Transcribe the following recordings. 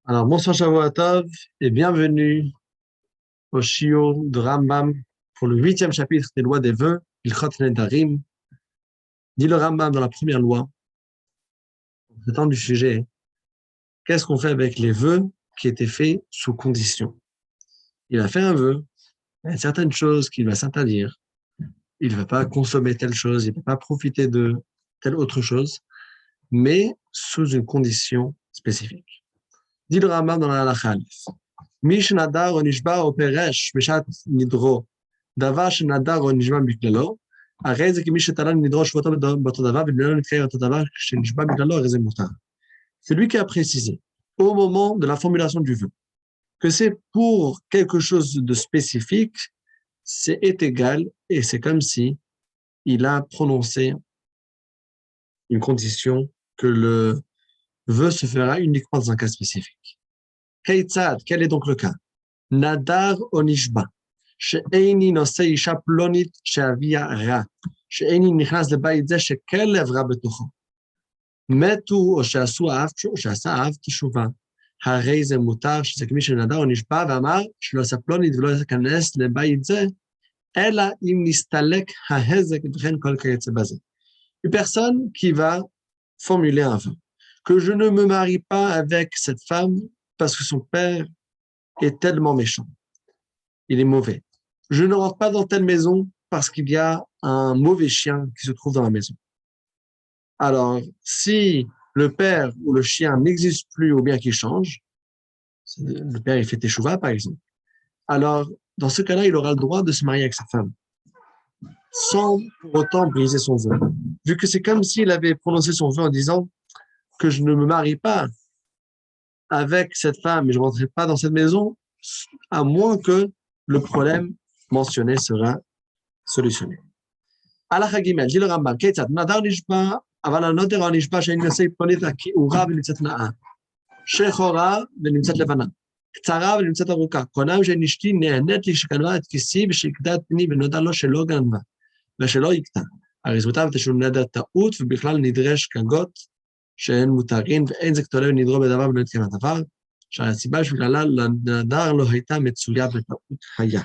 Alors, bonsoir Shavuot et bienvenue au Shiur de Rambam pour le 8e chapitre des lois des vœux, Ilchot Nedarim. Dit le Rambam dans la première loi, le temps du sujet, qu'est-ce qu'on fait avec les vœux qui étaient faits sous condition? Il a fait un vœu, il y a certaines choses qu'il va s'interdire, il ne va pas consommer telle chose, il ne va pas profiter de telle autre chose, mais sous une condition spécifique. Dit le Rambam dans la Halakha. מי שנדר או נשבע או פירש בשעת נדרו דבר שנדר או נשבע בגללו, הרי זה כמי שתלה נדרו שבועתו באותו דבר ובגללו נתקיים אותו דבר שנשבע בגללו, הרי זה מותר. Celui qui a précisé au moment de la formulation du vœu que c'est pour quelque chose de spécifique, c'est égal et c'est comme si il a prononcé une condition que le vœu se fera uniquement dans un cas spécifique. Keitzad, quel est donc le cas? Nadar onishba, she'eini nosei isha plonit she'avia ra, she'eini nichnas לבית זה שכלב רע בתוכו. מתו או שעשו אב, או שעשה אב תשובה. הרי זה מותר שזה כמי שנדר או נשבע ואמר שלא עשה פלונית ולא ייכנס לבית זה, אלא אם נסתלק ההזק וכן כל כיוצא בזה. Une personne qui va formuler un vœu, que je ne me marie pas avec cette femme parce que son père est tellement méchant. Il est mauvais. Je ne rentre pas dans telle maison parce qu'il y a un mauvais chien qui se trouve dans la maison. Alors, si le père ou le chien n'existe plus ou bien qu'il change, le père il fait teshuva par exemple, alors dans ce cas-là, il aura le droit de se marier avec sa femme sans pour autant briser son vœu. Vu que c'est comme s'il avait prononcé son vœu en disant que je ne me marie pas avec cette femme et je ne rentrerai pas dans cette maison, à moins que le problème mentionné sera solutionné. הלכה ג' dit le Rambam, כיצד? נדר נשבע, אבל הנודר או נשבע שאין נושא פונית הכעורה ונמצאת נאה, שחורה ונמצאת לבנה, קצרה ונמצאת ארוכה, קונם שאין אשתי נהנית לי שגנבה את כיסי ושיקדה את פני ונודע לו שלא גנבה ושלא יקטע. הרי זמותה ותשלום נדר טעות ובכלל נדרש גגות שהן מותרים ואין זה כתולה ונדרו בדבר ולא יתקיים הדבר, שהסיבה שבגללה לנדר לא הייתה מצויה בטעות חיה.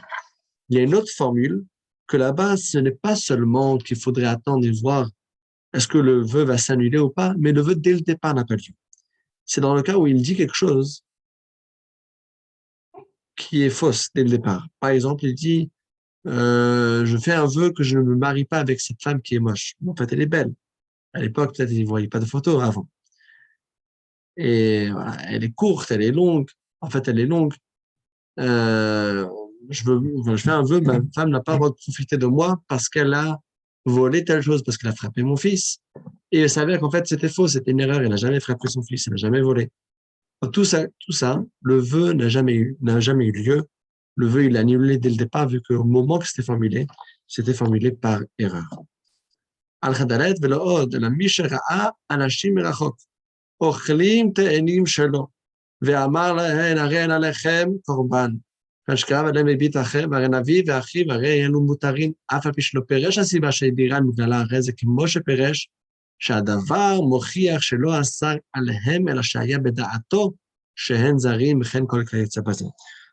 Il y a une autre formule que là-bas, ce n'est pas seulement qu'il faudrait attendre et voir est-ce que le vœu va s'annuler ou pas, mais le vœu dès le départ n'a pas lieu. C'est dans le cas où il dit quelque chose qui est fausse dès le départ. Par exemple, il dit je fais un vœu que je ne me marie pas avec cette femme qui est moche. En fait, elle est belle. À l'époque, peut-être ils ne voyaient pas de photos avant. Et voilà, elle est courte, elle est longue. En fait, elle est longue. Je fais un vœu, ma femme n'a pas le droit de profiter de moi parce qu'elle a volé telle chose, parce qu'elle a frappé mon fils. Et il s'avère qu'en fait, c'était faux, c'était une erreur, elle n'a jamais frappé son fils, elle n'a jamais volé. Tout ça, le vœu n'a jamais eu lieu. Le vœu, il a annulé dès le départ, vu qu'au moment que c'était formulé par erreur. Al-Khadaret ve'lo'od, la mishra'a anashim merachok, ochlim te'enim shelo, ve'amar lahen הרי אין עליכם קורבן. השקעה עליהם הביט אחר, והרי נביא ואחיו, הרי אלו מותרים, אף על פי שלא פירש הסיבה שהדירן בגללה, הרי זה כמו שפירש, שהדבר מוכיח שלא אסר עליהם, אלא שהיה בדעתו, שהן זרים, וכן כל כיוצא בזה.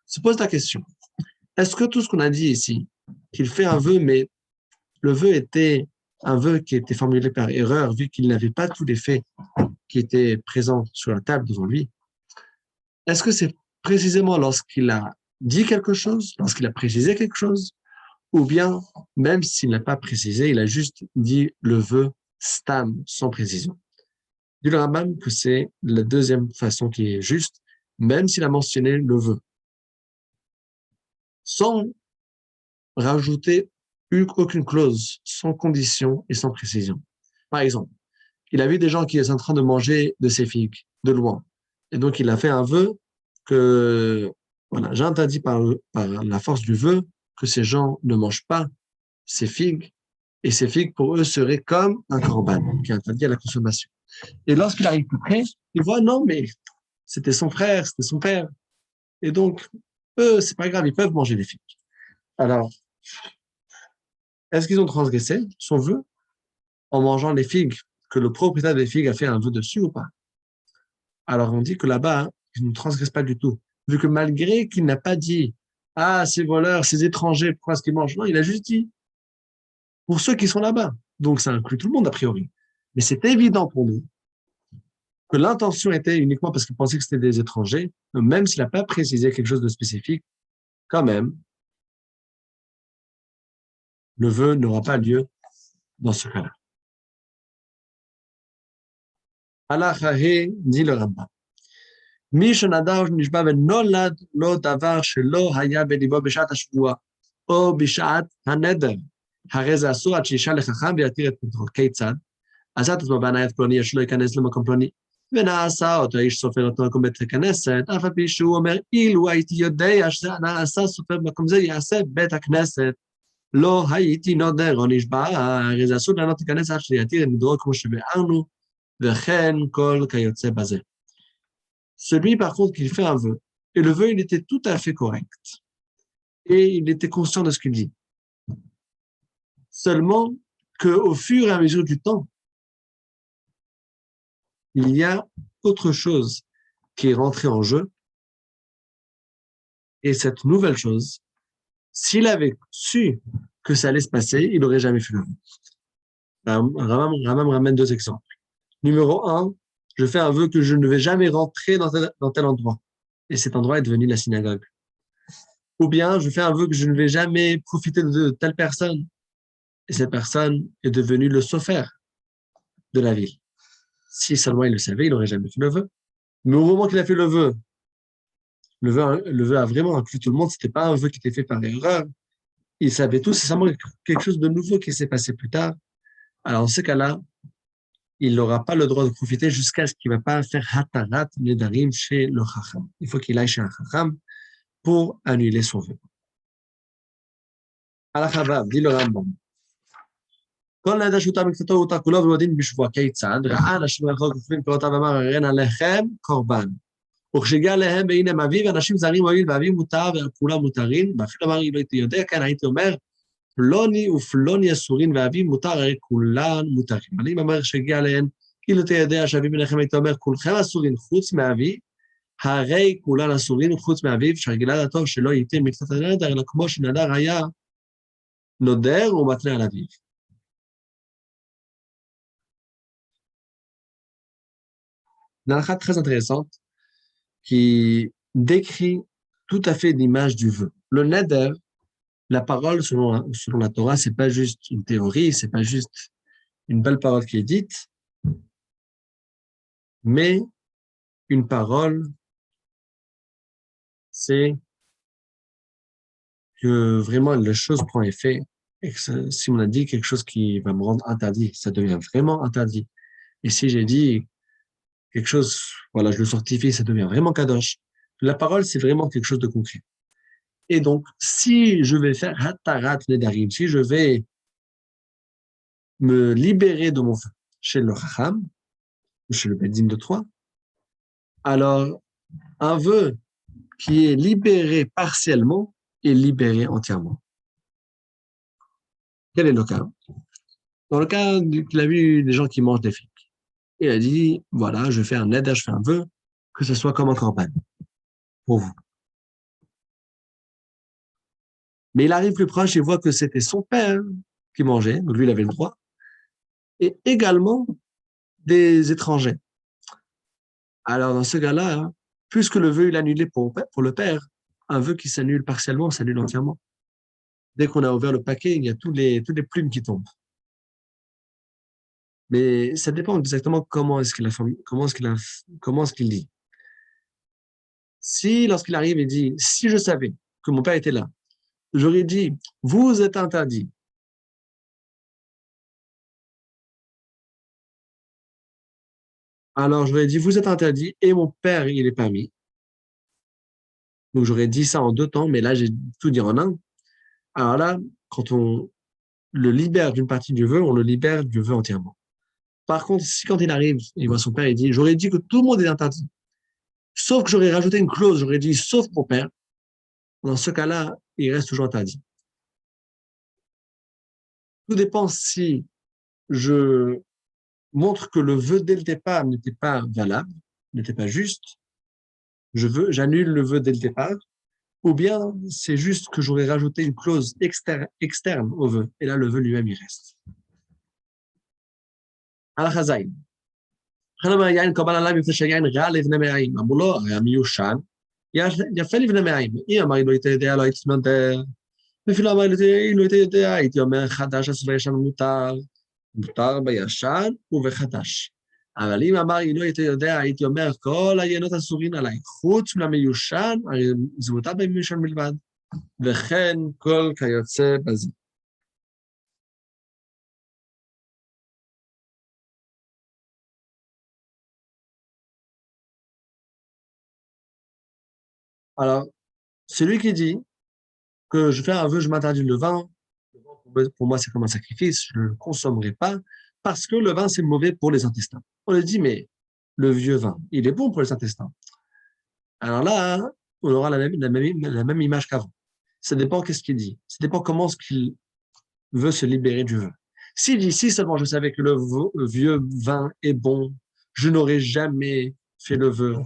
Se pose la question, est-ce que tout ce qu'on a dit ici, qu'il fait un vœu, mais le vœu était un vœu qui était formulé par erreur, vu qu'il n'avait pas tous les faits qui étaient présents sur la table devant lui, est-ce que c'est précisément lorsqu'il a dit quelque chose, lorsqu'il a précisé quelque chose, ou bien, même s'il n'a pas précisé, il a juste dit le vœu stam, sans précision. Dit le Rambam que c'est la deuxième façon qui est juste, même s'il a mentionné le vœu, sans rajouter aucune clause, sans condition et sans précision. Par exemple, il a vu des gens qui sont en train de manger de ces figues, de loin. Et donc, il a fait un vœu que, voilà, j'interdis par la force du vœu que ces gens ne mangent pas ces figues, et ces figues, pour eux, seraient comme un corban, qui est interdit à la consommation. Et lorsqu'il arrive plus près, il voit, non, mais c'était son frère, c'était son père. Et donc, eux, c'est pas grave, ils peuvent manger les figues. Alors, est-ce qu'ils ont transgressé son vœu en mangeant les figues que le propriétaire des figues a fait un vœu dessus ou pas? Alors, on dit que là-bas, qu'il ne transgresse pas du tout. Vu que malgré qu'il n'a pas dit « Ah, ces voleurs, ces étrangers, pourquoi est-ce qu'ils mangent ?» Non, il a juste dit « Pour ceux qui sont là-bas ». Donc, ça inclut tout le monde, a priori. Mais c'est évident pour nous que l'intention était uniquement parce qu'il pensait que c'était des étrangers, même s'il n'a pas précisé quelque chose de spécifique, quand même, le vœu n'aura pas lieu dans ce cas-là. Allah dit le Rambam. מי שנדר נשבע ונולד לו דבר שלא היה בליבו בשעת השבועה, או בשעת הנדר, הרי זה אסור עד שישאל לחכם ויתיר את פתחו. כיצד? עשה את עצמו בהנהיית פלוני, שלא ייכנס למקום פלוני, ונעשה אותו איש סופר אותו מקום בית הכנסת, אף על פי שהוא אומר, אילו הייתי יודע שזה נעשה סופר במקום זה, יעשה בית הכנסת, לא הייתי נודר או נשבע, הרי זה אסור לענות להיכנס עד שיתיר את נדרו כמו שביארנו, וכן כל כיוצא בזה. Celui, par contre, qui fait un vœu, et le vœu, il était tout à fait correct, et il était conscient de ce qu'il dit. Seulement qu'au fur et à mesure du temps, il y a autre chose qui est rentrée en jeu, et cette nouvelle chose, s'il avait su que ça allait se passer, il n'aurait jamais fait le vœu. Ramam ramène deux exemples. Numéro un, je fais un vœu que je ne vais jamais rentrer dans tel endroit. Et cet endroit est devenu la synagogue. Ou bien, je fais un vœu que je ne vais jamais profiter de telle personne. Et cette personne est devenue le sophère de la ville. Si seulement il le savait, il n'aurait jamais fait le vœu. Mais au moment qu'il a fait le vœu a vraiment inclus tout le monde. C'était pas un vœu qui était fait par erreur. Il savait tout. C'est seulement quelque chose de nouveau qui s'est passé plus tard. Alors, dans ce cas-là, il n'aura pas le droit de profiter jusqu'à ce qu'il ne va pas faire hatarat nedarim chez le chacham. Il faut qu'il aille chez un chacham pour annuler son vœu. Al-Khabav, dit le Rambam. כל נדר שהותר מקצתו הותר כולו והוא הדין בשבוע. כיצד? ראה אנשים רחוק כותבים פירותיו ואמר הריין עליכם קורבן. וכשהגיע אליהם והנה מאביו, אנשים זרים הואיל ואביו מותר וכולם מותרים, ואפילו אמר, אם הייתי יודע, כן, הייתי אומר, פלוני ופלוני אסורים ואביו מותר, הרי כולן מותרים. אני אומר שהגיע אליהם, כאילו אתה יודע שאביו ביניכם הייתי אומר, כולכם אסורים חוץ מאבי, הרי כולן אסורים חוץ מאביו, שהרגילה דתו שלא ייתן מקצת הנדר, אלא כמו שנדר היה נודר ומתנה על אביו. Une halakha très intéressante qui décrit tout à fait l'image du vœu. Le neder, la parole selon la Torah, c'est pas juste une théorie, c'est pas juste une belle parole qui est dite, mais une parole, c'est que vraiment la chose prend effet et que si on a dit quelque chose qui va me rendre interdit, ça devient vraiment interdit. Et si j'ai dit quelque chose, voilà, je le sortifie, ça devient vraiment kadosh. La parole, c'est vraiment quelque chose de concret. Et donc, si je vais faire hatarat nedarim, si je vais me libérer de mon feu chez le chacham, chez le Beddin de Troyes, alors un vœu qui est libéré partiellement est libéré entièrement. Quel est le cas? Dans le cas qu'il a vu des gens qui mangent des figues. Il a dit, voilà, je fais un neder, je fais un vœu, que ce soit comme un corban pour vous. Mais il arrive plus proche et voit que c'était son père qui mangeait, donc lui, il avait le droit, et également des étrangers. Alors, dans ce cas-là, puisque le vœu, il est annulé pour le père, un vœu qui s'annule partiellement, s'annule entièrement. Dès qu'on a ouvert le paquet, il y a toutes les plumes qui tombent. Mais ça dépend exactement comment est-ce qu'il dit. Si, lorsqu'il arrive, il dit, si je savais que mon père était là, j'aurais dit, vous êtes interdit. Alors, j'aurais dit, vous êtes interdit et mon père, il est permis. Donc, j'aurais dit ça en 2 temps, mais là, j'ai tout dit en un. Alors là, quand on le libère d'une partie du vœu, on le libère du vœu entièrement. Par contre, si quand il arrive, il voit son père, il dit, j'aurais dit que tout le monde est interdit. Sauf que j'aurais rajouté une clause, j'aurais dit, sauf mon père. Dans ce cas-là, il reste toujours interdit. Tout dépend si je montre que le vœu dès le départ n'était pas valable, n'était pas juste, j'annule le vœu dès le départ, ou bien c'est juste que j'aurais rajouté une clause externe au vœu, et là, le vœu lui-même, il reste. הלכה ז' חלום היין קבל עליו מפני שהיין רע לבני מרעים. אמרו לו, הרי המיושן יפה לבני מרעים. אם אמר לי לא היית יודע, לא הייתי מתנדר. אפילו אמר לי לא היית יודע, הייתי אומר חדש אז בישן מותר בישן ובחדש. אבל אם אמר לי לא היית יודע, הייתי אומר כל היינות אסורים עליי, חוץ מהמיושן, הרי זה מותר במיושן בלבד. וכן כל כיוצא בזה. Alors, celui qui dit que je fais un vœu, je m'interdis le vin, pour moi, c'est comme un sacrifice, je ne le consommerai pas, parce que le vin, c'est mauvais pour les intestins. On lui dit, mais le vieux vin, il est bon pour les intestins. Alors là, on aura la même image qu'avant. Ça dépend qu'est-ce qu'il dit. Ça dépend comment est-ce qu'il veut se libérer du vœu. S'il dit, si seulement je savais que le vieux vin est bon, je n'aurais jamais fait le vœu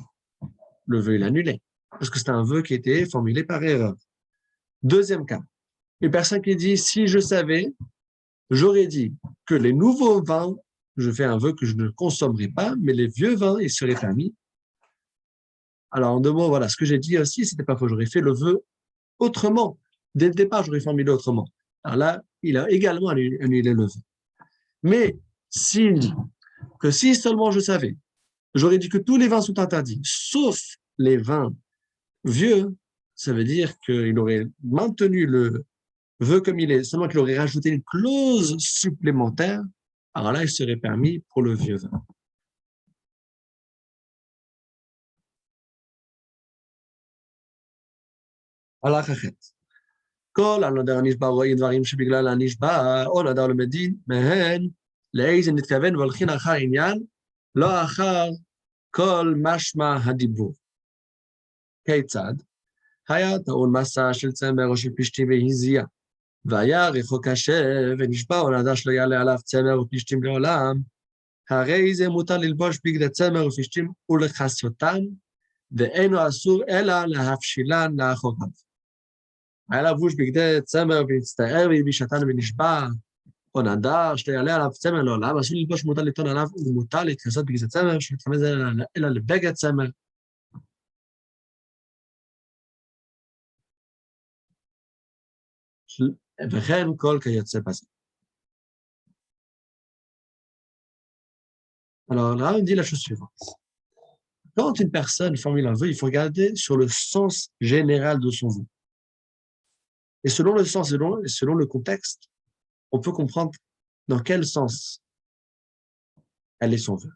est annulé. Parce que c'est un vœu qui était formulé par erreur. Deuxième cas, une personne qui dit, si je savais, j'aurais dit que les nouveaux vins, je fais un vœu que je ne consommerai pas, mais les vieux vins, ils seraient permis. Alors, en deux mots, voilà, ce que j'ai dit aussi, c'était pas faux. J'aurais fait le vœu autrement. Dès le départ, j'aurais formulé autrement. Alors là, il a également annulé le vœu. Mais s'il dit que si seulement je savais, j'aurais dit que tous les vins sont interdits, sauf les vins vieux, ça veut dire qu'il aurait maintenu le vœu comme il est, seulement qu'il aurait rajouté une clause supplémentaire, alors là, il serait permis pour le vieux vin. הלכה ח' כל הנדר הנשבע רואים דברים שבגלל הנשבע או נדר למדין מהן לאיזה נתכוון והולכין אחר עניין לא אחר כל משמע הדיבור. כיצד? היה טעון מסע של צמר או של פשתים והזיע והיה רחוק קשה ונשבע או נדר שלא יעלה עליו צמר ופשתים לעולם הרי זה מותר ללבוש בגדי צמר ופשתים ולכסותם ואינו אסור אלא להפשילן לאחוריו. היה לבוש בגדי צמר והצטער והלבישתן ונשבע, או נדר שלא יעלה עליו צמר לעולם, אסור ללבוש מותר לטעון עליו ומותר להתכסות בגדי צמר, שמתכוון זה אלא לבגד צמר. וכן כל כיוצא בזה. Alors là, on dit la chose suivante. Quand une personne formule un vœu, il faut regarder sur le sens général de son vœu. Et selon le sens, selon le contexte, on peut comprendre dans quel sens elle est son vœu.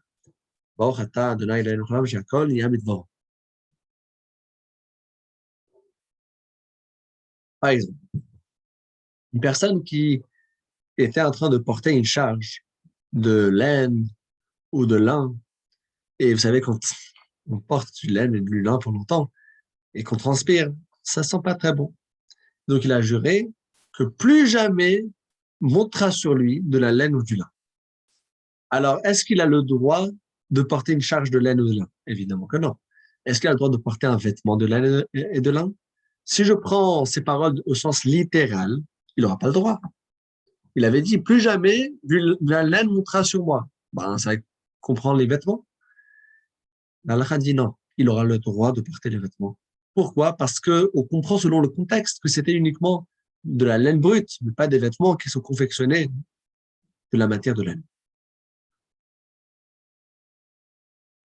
Par exemple, une personne qui était en train de porter une charge de laine ou de lin, et vous savez, quand on porte du laine et du lin pour longtemps, et qu'on transpire, ça sent pas très bon. Donc, il a juré que plus jamais montera sur lui de la laine ou du lin. Alors, est-ce qu'il a le droit de porter une charge de laine ou de lin? Évidemment que non. Est-ce qu'il a le droit de porter un vêtement de laine et de lin? Si je prends ces paroles au sens littéral, il n'aura pas le droit. Il avait dit, plus jamais de la laine montera sur moi. Ben, ça comprend les vêtements. L'Allah dit non, il aura le droit de porter les vêtements. Pourquoi? Parce qu'on comprend selon le contexte que c'était uniquement de la laine brute, mais pas des vêtements qui sont confectionnés de la matière de laine.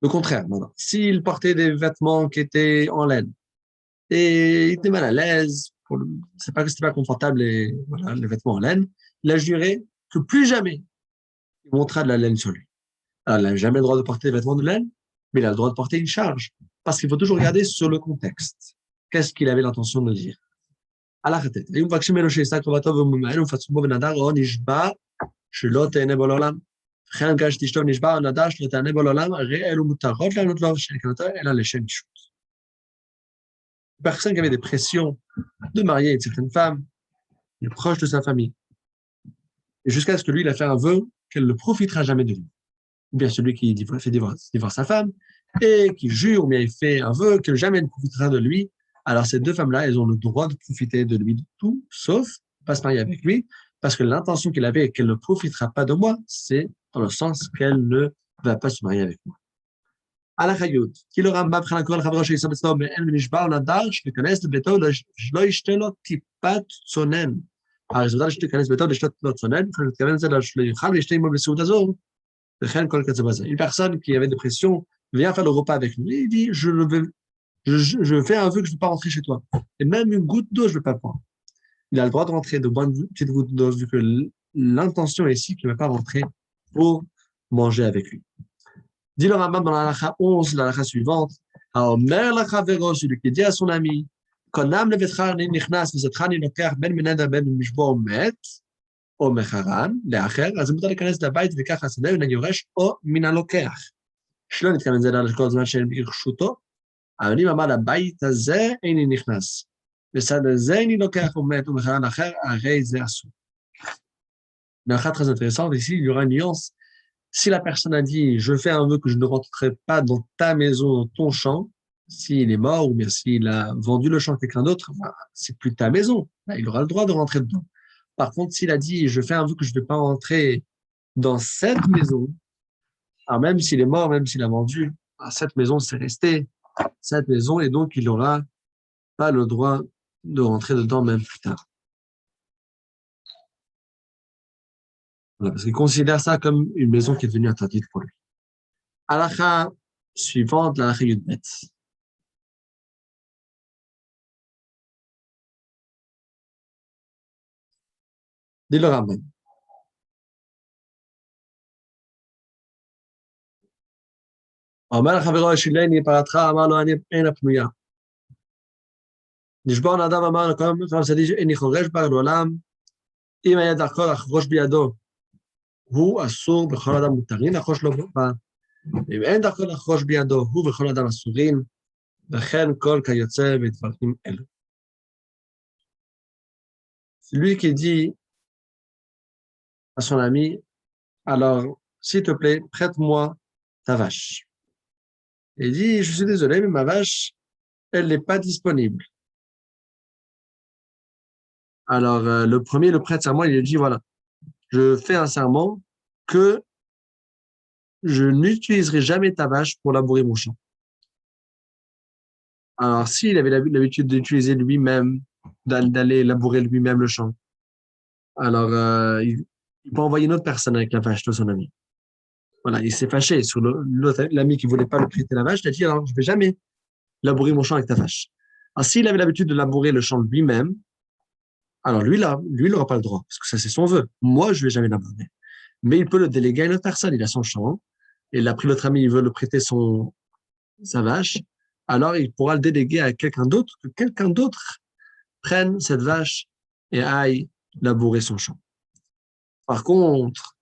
Le contraire, maintenant, s'il portait des vêtements qui étaient en laine et il était mal à l'aise, c'est pas que c'était pas confortable voilà, les vêtements en laine, il a juré que plus jamais il montrera de la laine sur lui. Alors, il n'a jamais le droit de porter des vêtements de laine, mais il a le droit de porter une charge. Parce qu'il faut toujours regarder sur le contexte. Qu'est-ce qu'il avait l'intention de dire? על החטאת. היו מבקשים ממנו שישא קרובתו וממהל ומפצמו בנדר או נשבע שלא תהנה בו לעולם. וכן גם שתשתו נשבע או נדר שלא תהנה בו לעולם, הרי אלו מותרות לענות לו שנקראתו אלא לשם אישות. Une personne qui avait des pressions de marier une certaine femme, une proche de sa famille, et jusqu'à ce que lui, il a fait un vœu qu'elle ne profitera jamais de lui. Ou bien celui qui fait divorce sa femme, et qui jure ou bien il fait un vœu que jamais ne profitera de lui, alors ces deux femmes-là, elles ont le droit de profiter de lui de tout, sauf pas se marier avec lui, parce que l'intention qu'elle avait et qu'elle ne profitera pas de moi, c'est dans le sens qu'elle ne va pas se marier avec moi. על החיות, כאילו רמב"ם מבחינת כל חברו שיסוד אצלו מעין ונשבע או נדר, שתיכנס לביתו שלא ישתה לו טיפת צונן. הרזולטה שתיכנס לביתו לשתות לו צונן, מתכוון לזה שיוכל להשתה עמו בסעודה זו, וכן כל קצב הזה. Une personne qui avait des pressions vient faire le repas avec lui, il dit, je fais un vœu que je ne veux pas rentrer chez toi. Et même une goutte d'eau, je ne veux pas prendre. Il a le droit de rentrer de boire une petite goutte d'eau, vu que l'intention est ici qu'il ne va pas rentrer pour manger avec lui. Dit le Rambam dans la halakha 11, la halakha suivante, Haomer lachavero, celui qui dit à son ami, Konam levetchar ni nichnas, vezetchar ni lokach ben menada ben mishbo met, או מחרן, לאחר, אז מותר להיכנס לבית וככה השדה מן היורש או מן הלוקח. שלא נתכוון זה כל זמן שאין ברשותו, אבל אם אמר לבית הזה איני נכנס, ושד הזה איני לוקח ומת ומחרן אחר, הרי זה אסור. Une halakha très intéressante ici, il y aura une nuance. Si la personne a dit, je fais un vœu que je ne rentrerai pas dans ta maison, dans ton champ, s'il est mort ou bien s'il a vendu le champ à quelqu'un d'autre, c'est plus ta maison. Là, il aura le droit de rentrer dedans. Par contre, s'il a dit, je fais un vœu que je ne vais pas rentrer dans cette maison, alors même s'il est mort, même s'il a vendu, cette maison, c'est resté cette maison et donc il n'aura pas le droit de rentrer dedans même plus tard. Voilà, parce qu'il considère ça comme une maison qui est devenue interdite pour lui. Halakha suivante, la halakha Yudbet. Dit le Rambam. אומר לחברו שילני פרתך, אמר לו, אני אין הפנויה. נשבור לאדם, אמר לו, כל צדיק, איני חורש בה לעולם, אם היה דרכו לחרוש בידו, הוא אסור בכל אדם מותרים, לחרוש לו בה. אם אין דרכו לחרוש בידו, הוא בכל אדם אסורים, וכן כל כיוצא בדברים אלו. Celui qui dit à son ami, alors, s'il te plaît, prête-moi ta vache. Il dit, je suis désolé, mais ma vache, elle n'est pas disponible. Alors, le premier, le prête serment, il lui dit, voilà, je fais un serment que je n'utiliserai jamais ta vache pour labourer mon champ. Alors, s'il avait l'habitude d'utiliser lui-même, d'aller labourer lui-même le champ, alors il peut envoyer une autre personne avec la vache de son ami. Voilà, il s'est fâché sur l'ami qui ne voulait pas lui prêter la vache, il a dit, alors, je ne vais jamais labourer mon champ avec ta vache. Alors, s'il avait l'habitude de labourer le champ lui-même, alors lui, il n'aura pas le droit, parce que ça, c'est son vœu. Moi, je ne vais jamais l'abandonner. Mais il peut le déléguer à une autre personne. Il a son champ, et il a pris l'autre ami, il veut le prêter sa vache, alors il pourra le déléguer à quelqu'un d'autre, que quelqu'un d'autre prenne cette vache et aille labourer son champ. Par contre,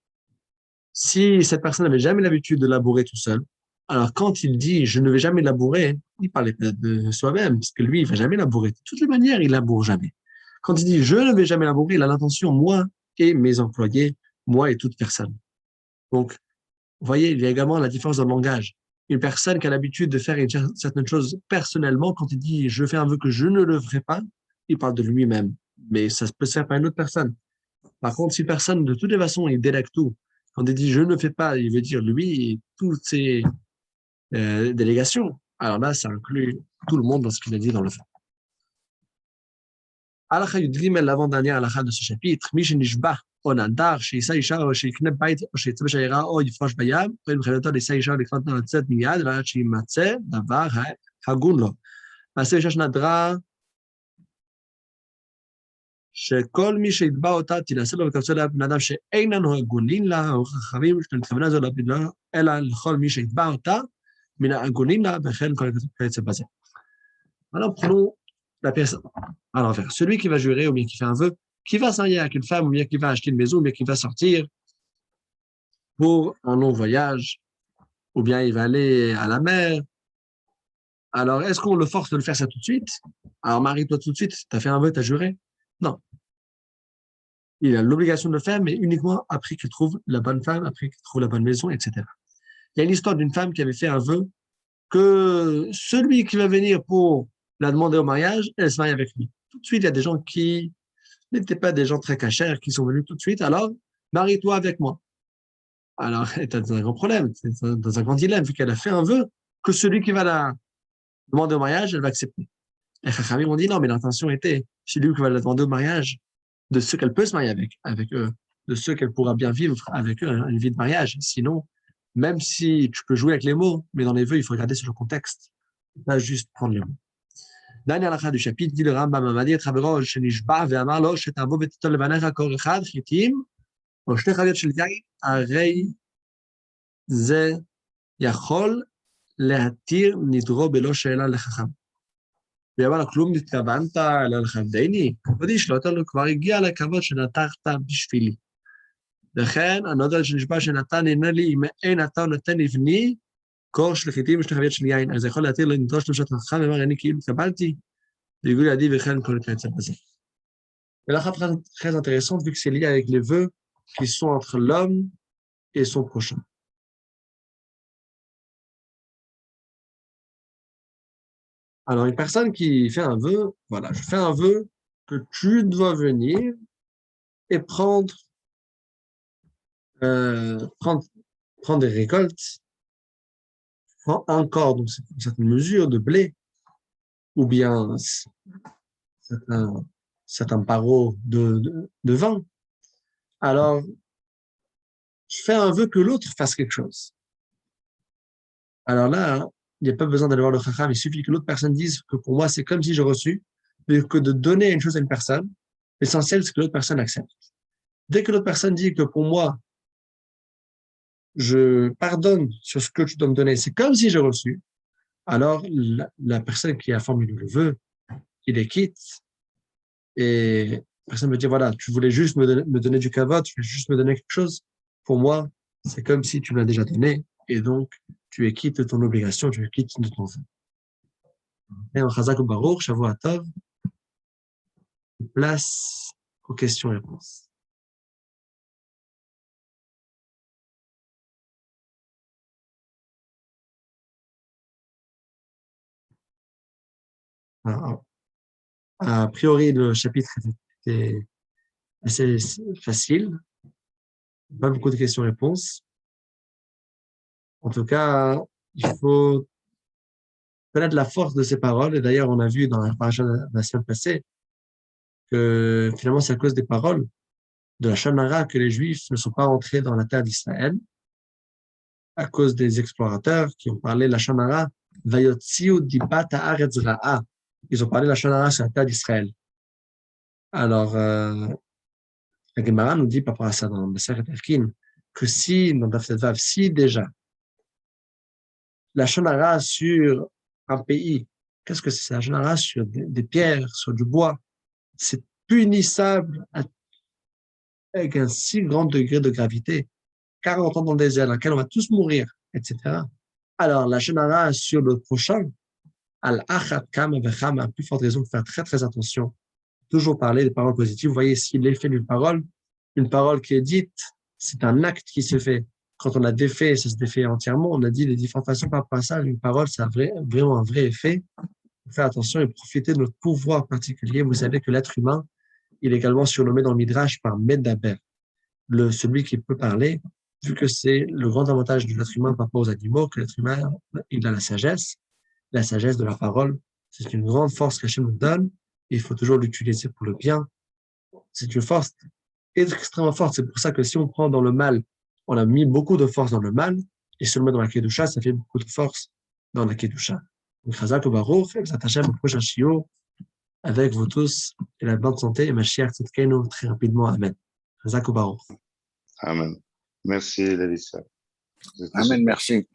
si cette personne n'avait jamais l'habitude de labourer tout seul, alors quand il dit « je ne vais jamais labourer », il parlait peut-être de soi-même, parce que lui, il ne va jamais labourer. De toutes les manières, il laboure jamais. Quand il dit « je ne vais jamais labourer », il a l'intention, moi et mes employés, moi et toute personne. Donc, vous voyez, il y a également la différence dans le langage. Une personne qui a l'habitude de faire certaines choses personnellement, quand il dit « je fais un vœu que je ne le ferai pas », il parle de lui-même. Mais ça peut se faire par une autre personne. Par contre, si une personne, de toutes les façons, il délègue tout, quand il dit « je ne fais pas », il veut dire lui et toutes ses délégations. Alors là, ça inclut tout le monde dans ce qu'il a dit dans le fait. Halakha Yud l'avant-dernière halakha de ce chapitre, Mish Nishba, או נדר, שיישא אישה או שיקנה בית או שיצא בשיירה או יפרוש בים, מבחינתו לישא אישה ולקנות לה לצאת מיד, ועד שימצא דבר הגון לו. מעשה אישה שנדרה, שכל מי שיתבע אותה תינשא לו וקבצה לה בן אדם שאיננו הגונים לה, או חכמים שנתכוונה זו אלא לכל מי שיתבע אותה, מן הגונים לה, וכן כל כיוצא בזה. Alors, prenons la personne à l'envers. Celui qui va jurer ou bien qui fait un vœu, qui va se marier avec une femme, ou bien qui va acheter une maison, ou bien qui va sortir pour un long voyage, ou bien il va aller à la mer. Alors, est-ce qu'on le force de le faire ça tout de suite? Alors, marie-toi tout de suite, tu as fait un vœu, tu as juré? Non. Il a l'obligation de le faire, mais uniquement après qu'il trouve la bonne femme, après qu'il trouve la bonne maison, etc. Il y a une histoire d'une femme qui avait fait un vœu que celui qui va venir pour la demander au mariage, elle se marie avec lui. Tout de suite, il y a des gens qui n'étaient pas des gens très cachers qui sont venus tout de suite. Alors, marie-toi avec moi. Alors, elle est dans un grand problème, dans un grand dilemme, vu qu'elle a fait un vœu que celui qui va la demander au mariage, elle va accepter. Les Chachamim ont dit non, mais l'intention était, celui qui va la demander au mariage, de ceux qu'elle peut se marier avec eux, de ceux qu'elle pourra bien vivre avec eux, une vie de mariage. Sinon, même si tu peux jouer avec les mots, mais dans les vœux, il faut regarder sur le contexte, pas juste prendre les mots. Dernière halakha du chapitre, dit le Rambam Amadi, Travero, Shenishba, Ve'amar lo, Shetavo, Vetitol, Levanecha, Kor Echad, Chitim, או שתי חביות של יין, הרי זה יכול להתיר נדרו בלא שאלה לחכם. ואמר לו, כלום נתכוונת לכבדני? כבודי שלוטו לו כבר הגיע לכבוד שנתת בשבילי. לכן, הנודע שנשבע שנתן הנה לי, אם אין אתה נותן לבני, קור שליחיתים ושתי חביות של יין. אז זה יכול להתיר לנדרוש למשת חכם, ואמר, אני כאילו התקבלתי, והגיעו לידי וכן כל כיוצא בזה. ולאחת très intéressante, vu que c'est lié avec les vœux qui sont entre l'homme et son prochain. Alors, une personne qui fait un vœu, voilà, je fais un vœu que tu dois venir et prendre des récoltes, prends un corps, donc c'est une certaine mesure de blé, ou bien certains pareaux de vin. Alors, je fais un vœu que l'autre fasse quelque chose. Alors là, il n'y a pas besoin d'aller voir le chacham, il suffit que l'autre personne dise que pour moi, c'est comme si j'ai reçu, mais que de donner une chose à une personne, l'essentiel, c'est que l'autre personne accepte. Dès que l'autre personne dit que pour moi, je pardonne sur ce que tu dois me donner, c'est comme si j'ai reçu, alors la personne qui a formulé le vœu, il les quitte, et la personne me dit, voilà, tu voulais juste me donner du kavod, tu voulais juste me donner quelque chose, pour moi, c'est comme si tu me l'as déjà donné, et donc, tu es quitte de ton obligation, tu es quitte de ton vœu. Et en Chazak ou Baruch, Shavua Tov, place aux questions-réponses. Alors, a priori, le chapitre était assez facile, pas beaucoup de questions-réponses. En tout cas, il faut connaître la force de ces paroles. Et d'ailleurs, on a vu dans la paracha de la semaine passée que finalement, c'est à cause des paroles de la Shana Hara que les Juifs ne sont pas entrés dans la terre d'Israël, à cause des explorateurs qui ont parlé la Shana Hara, Vayotziu dibat haaretz ra'a. Ils ont parlé la Shana Hara sur la terre d'Israël. Alors, la Gemara nous dit par rapport à ça dans Masechet Erkin que si, dans Daf Vav, si déjà la Shana Hara sur un pays, qu'est-ce que c'est? La Shana Hara sur des pierres, sur du bois, c'est punissable avec un si grand degré de gravité, 40 ans dans le désert, dans lequel on va tous mourir, etc. Alors, la Shana Hara sur le prochain, al-achat kam vecham, a plus forte raison de faire très, très attention. Toujours parler des paroles positives. Vous voyez ici l'effet d'une parole. Une parole qui est dite, c'est un acte qui se fait. Quand on a défait, ça se défait entièrement. On a dit les différentes façons par rapport à ça. Une parole, ça a vraiment un vrai effet. Faire attention et profiter de notre pouvoir particulier. Vous savez que l'être humain, il est également surnommé dans le Midrash par Medaber, celui qui peut parler, vu que c'est le grand avantage de l'être humain par rapport aux animaux, que l'être humain, il a la sagesse de la parole. C'est une grande force qu'Hachem nous donne. Il faut toujours l'utiliser pour le bien. C'est une force extrêmement forte. C'est pour ça que si on prend dans le mal, on a mis beaucoup de force dans le mal, et se le met dans la Kedusha, ça fait beaucoup de force dans la Kedusha. Donc, Chazak ou Baruch, vous attachez au prochain shiur avec vous tous, et la bonne santé, et Mashiach Tzidkenu très rapidement. Amen. Chazak ou Baruch. Amen. Merci, Lélissa. Amen, merci.